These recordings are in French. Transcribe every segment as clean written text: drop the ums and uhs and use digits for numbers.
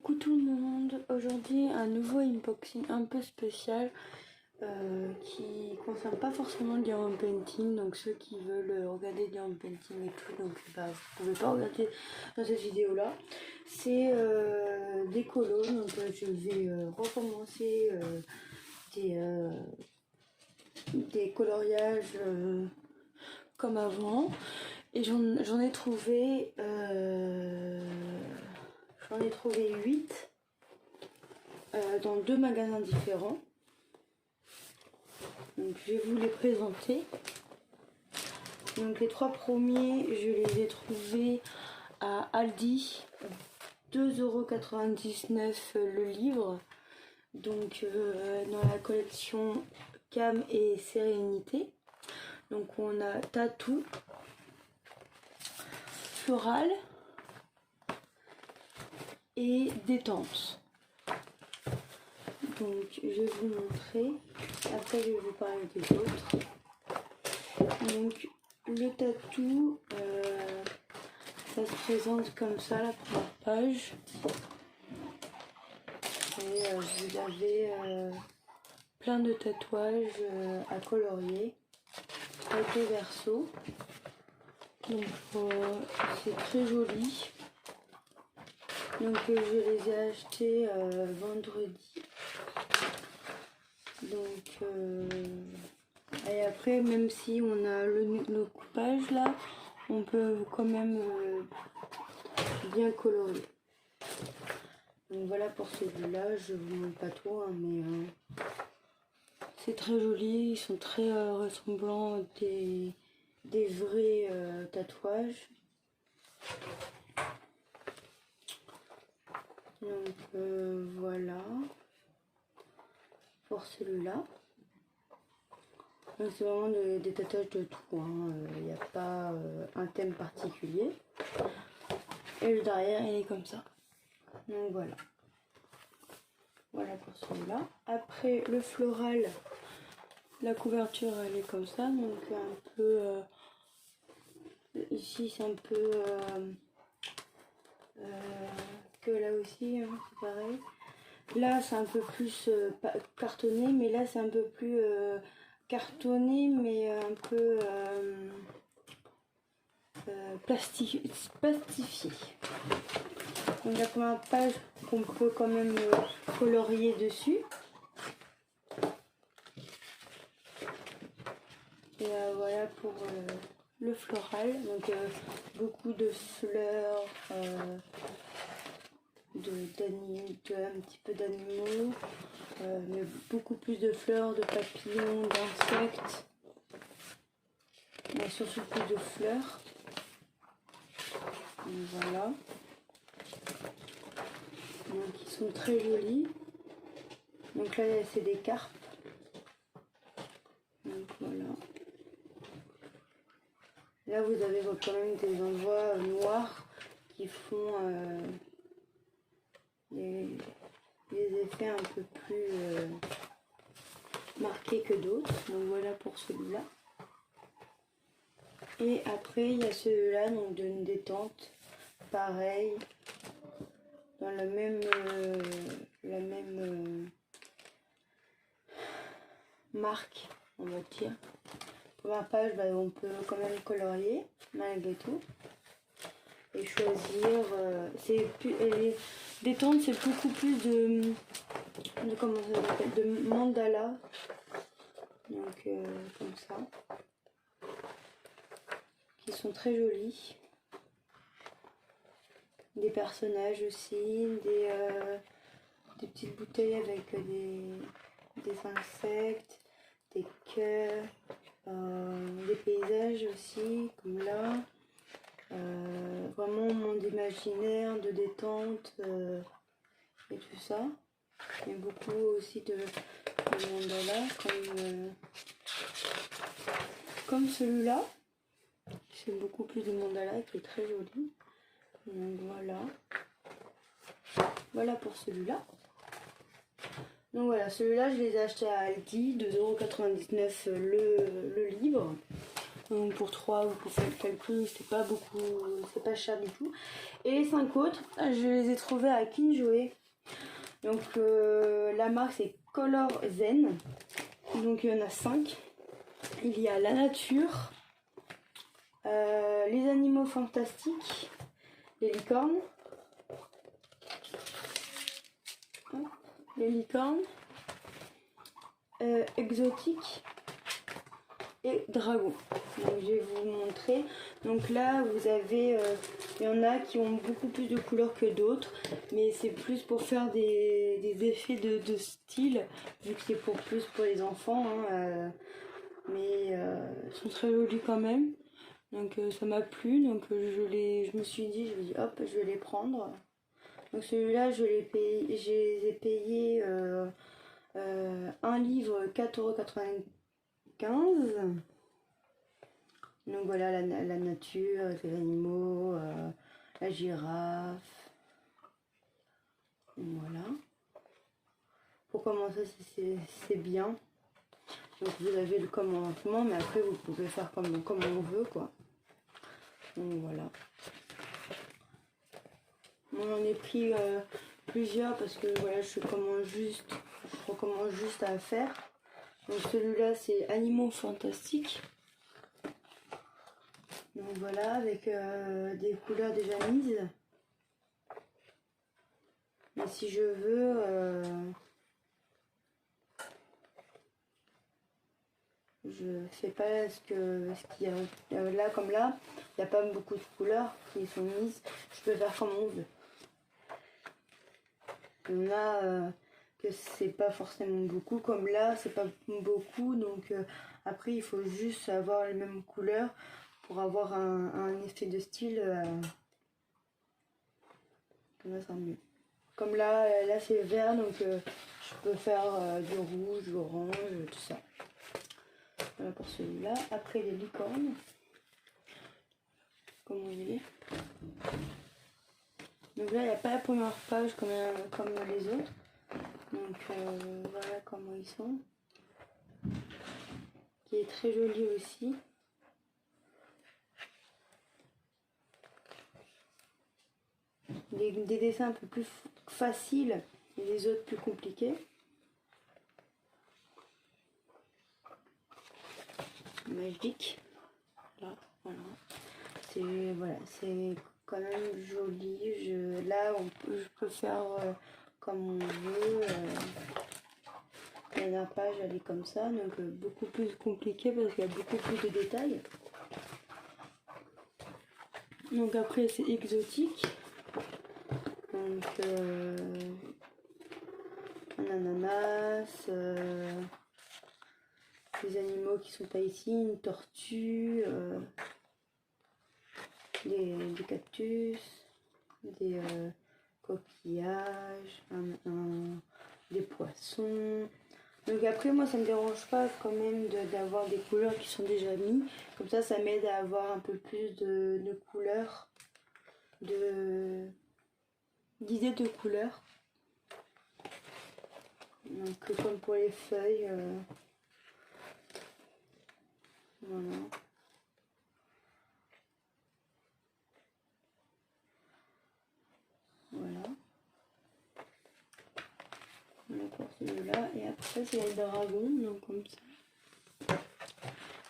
Coucou tout le monde, aujourd'hui un nouveau unboxing un peu spécial qui concerne pas forcément le diamond painting, donc ceux qui veulent regarder le diamond painting et tout, donc bah, vous pouvez pas regarder dans cette vidéo là. C'est des colos, donc je vais recommencer des coloriages comme avant, et j'en ai trouvé 8 dans 2 magasins différents. Donc je vais vous les présenter. Donc les 3 premiers, je les ai trouvés à Aldi, 2,99 € le livre. Donc dans la collection Calme et Sérénité. Donc on a Tatou, Floral et Détente. Donc je vais vous montrer, après je vais vous parler des autres. Donc le tatou, ça se présente comme ça, la première page. Et vous avez plein de tatouages à colorier avec les versos. Donc c'est très joli. Donc je les ai achetés vendredi. Donc et après, même si on a le coupage là, on peut quand même bien colorier. Donc voilà pour celui-là, je vous montre pas trop, hein, mais c'est très joli, ils sont très ressemblants des vrais tatouages. Donc voilà pour celui-là. Donc c'est vraiment des tatouages de tout, il n'y a pas un thème particulier. Et le derrière il est comme ça. Donc voilà. Voilà pour celui-là. Après le floral, la couverture elle est comme ça. Donc un peu ici c'est un peu que là aussi, hein, c'est pareil. Là c'est un peu plus cartonné, mais là c'est un peu plus cartonné, mais un peu plastifié. Donc la première page qu'on peut quand même colorier dessus. Et voilà pour le floral. Donc beaucoup de fleurs, un petit peu d'animaux, mais beaucoup plus de fleurs, de papillons, d'insectes. Mais surtout plus de fleurs. Donc voilà. Donc ils sont très jolis. Donc là c'est des carpes. Donc voilà. Là vous avez quand même des endroits noirs qui font des effets un peu plus marqués que d'autres. Donc voilà pour celui-là. Et après il y a celui-là, donc d'une détente, pareil, dans la même marque, on va dire. Première page, bah, on peut quand même colorier malgré tout et choisir. Les détentes, c'est beaucoup plus de comment ça s'appelle, de mandala. Donc comme ça, qui sont très jolis. Des personnages aussi, des petites bouteilles avec des insectes, des cœurs, des paysages aussi, comme là. Vraiment un monde imaginaire, de détente et tout ça. Il y a beaucoup aussi de mandalas comme celui-là. C'est beaucoup plus de mandala qui est très joli. Donc voilà. Voilà pour celui-là. Donc voilà, celui-là je les ai achetés à Aldi, 2,99 € le livre. Donc pour 3, vous pouvez faire le calcul, c'est pas beaucoup, c'est pas cher du tout. Et les 5 autres, je les ai trouvés à Kinjoe. Donc la marque c'est Color Zen. Donc il y en a 5. Il y a la nature, les animaux fantastiques, les licornes, exotiques et dragons. Donc je vais vous montrer. Donc là vous avez, il y en a qui ont beaucoup plus de couleurs que d'autres, mais c'est plus pour faire des effets de style, vu que c'est plus pour les enfants, hein, mais ils sont très jolis quand même. Donc ça m'a plu, donc je me suis dit hop, je vais les prendre. Donc celui-là je les ai payés un livre 4,95 €. Donc voilà la nature, les animaux, la girafe. Voilà. Pour commencer c'est bien. Donc vous avez le commencement, mais après vous pouvez faire comme on veut quoi. Donc voilà. Moi j'en ai pris plusieurs parce que voilà, je recommence juste à faire. Donc celui-là c'est Animaux Fantastiques. Donc voilà, avec des couleurs déjà mises. Mais si je veux, je sais pas ce qu'il y a là comme là. Il n'y a pas beaucoup de couleurs qui sont mises. Je peux faire comme on veut. Il y en a que c'est pas forcément beaucoup, comme là c'est pas beaucoup, donc après il faut juste avoir les mêmes couleurs pour avoir un effet de style comme ça mieux. Comme là c'est vert, donc je peux faire du rouge, du orange, tout ça. Voilà pour celui-là. Après les licornes, comme vous voyez. Donc là il n'y a pas la première page comme les autres. Donc voilà comment ils sont. Qui est très joli aussi. Des dessins un peu plus faciles et les autres plus compliqués. Magique. Là, voilà. C'est quand même joli. Là, je peux faire comme on veut. La dernière page, elle est comme ça, donc beaucoup plus compliqué parce qu'il y a beaucoup plus de détails. Donc après, c'est exotique. Donc un ananas, des animaux qui sont pas ici, une tortue, des cactus, des coquillages, des poissons. Donc après moi ça me dérange pas quand même d'avoir des couleurs qui sont déjà mises. Comme ça m'aide à avoir un peu plus de couleurs, d'idées de couleurs. Donc comme pour les feuilles, voilà. Voilà. Voilà pour celui-là. Et après c'est les dragons, donc comme ça.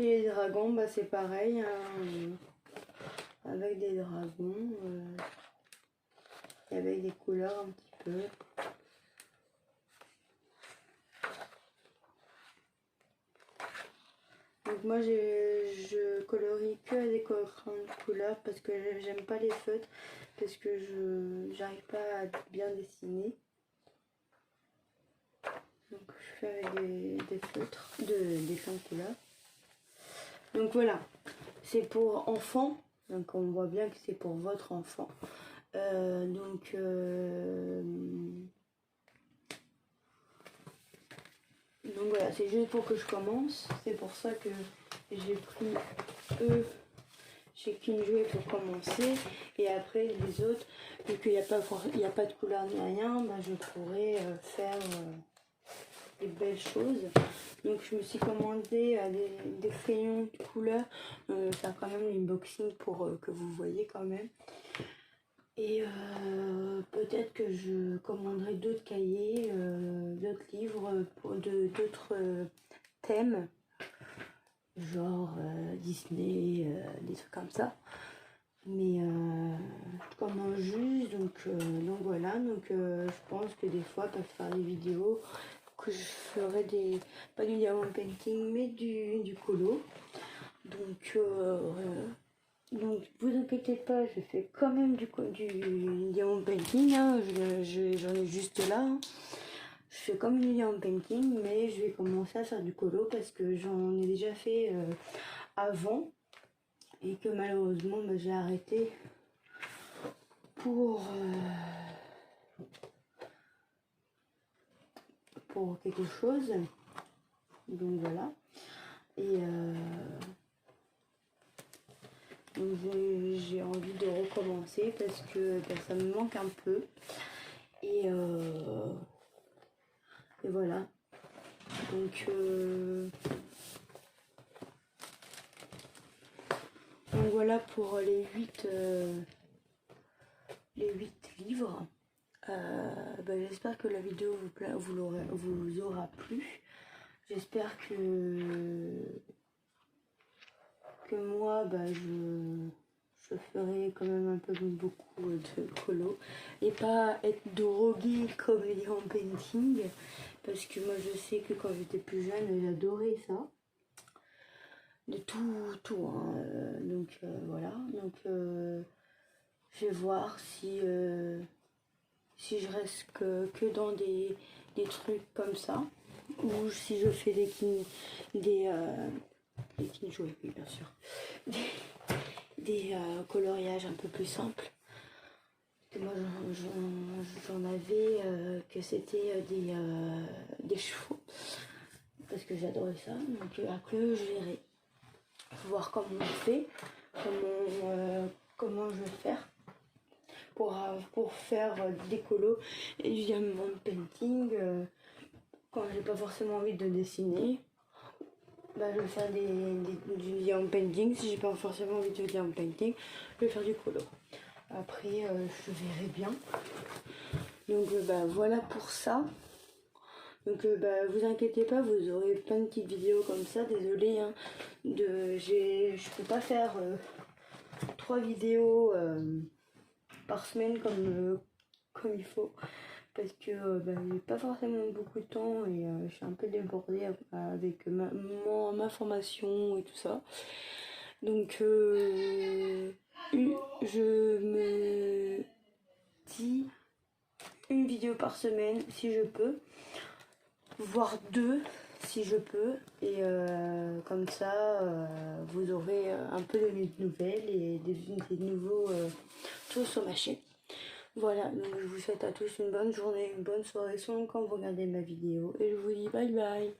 Et les dragons, bah c'est pareil, hein, avec des dragons, et avec des couleurs un petit peu. Donc moi je colorie que à des grandes couleurs parce que j'aime pas les feutres, parce que j'arrive pas à bien dessiner. Donc je fais avec des feutres, des fins de couleurs. Donc voilà, c'est pour enfants, donc on voit bien que c'est pour votre enfant. Donc voilà, c'est juste pour que je commence. C'est pour ça que j'ai pris eux chez Kinjoe pour commencer. Et après les autres, vu qu'il n'y a pas de couleur ni rien, bah, je pourrais faire des belles choses. Donc je me suis commandé des crayons de couleur. Faire quand même l'unboxing pour que vous voyez quand même. Et peut-être que je commanderai d'autres cahiers, d'autres livres pour d'autres thèmes, genre Disney, des trucs comme ça. Mais je commande juste, donc voilà. Donc je pense que des fois, pour faire des vidéos, que je ferai pas du diamond painting, mais du colo. Donc vous inquiétez pas, je fais quand même du diamond painting, hein. J'en ai juste là, hein. Je fais comme du diamond painting, mais je vais commencer à faire du colo parce que j'en ai déjà fait avant et que malheureusement j'ai arrêté pour quelque chose. Donc voilà. Et donc j'ai envie de recommencer parce que ça me manque un peu. Et voilà. Donc voilà pour les 8 livres. J'espère que la vidéo vous aura plu. J'espère que moi je ferai quand même un peu beaucoup de colo et pas être droguée comme les en painting, parce que moi je sais que quand j'étais plus jeune j'adorais ça, de tout hein. Donc voilà, donc je vais voir si je reste que dans des trucs comme ça, ou si je fais des kinjoués, oui bien sûr, des coloriages un peu plus simples. Moi j'en avais que c'était des chevaux, parce que j'adorais ça. Donc après je verrai, voir comment on fait, comment je vais faire pour faire des colos et du diamond painting. Quand j'ai pas forcément envie de dessiner, je vais faire du diamond painting. Si j'ai pas forcément envie de diamond painting, je vais faire du colo. Après je verrai bien. Donc voilà pour ça. Donc vous inquiétez pas, vous aurez plein de petites vidéos comme ça. Désolée hein, je peux pas faire 3 vidéos par semaine comme il faut, parce que j'ai pas forcément beaucoup de temps et je suis un peu débordée avec ma formation et tout ça. Donc je me dis une vidéo par semaine si je peux, voire 2 si je peux, et comme ça vous aurez un peu de nouvelles et des nouveaux trucs sur ma chaîne. Voilà, donc je vous souhaite à tous une bonne journée, une bonne soirée selon quand vous regardez ma vidéo, et je vous dis bye bye.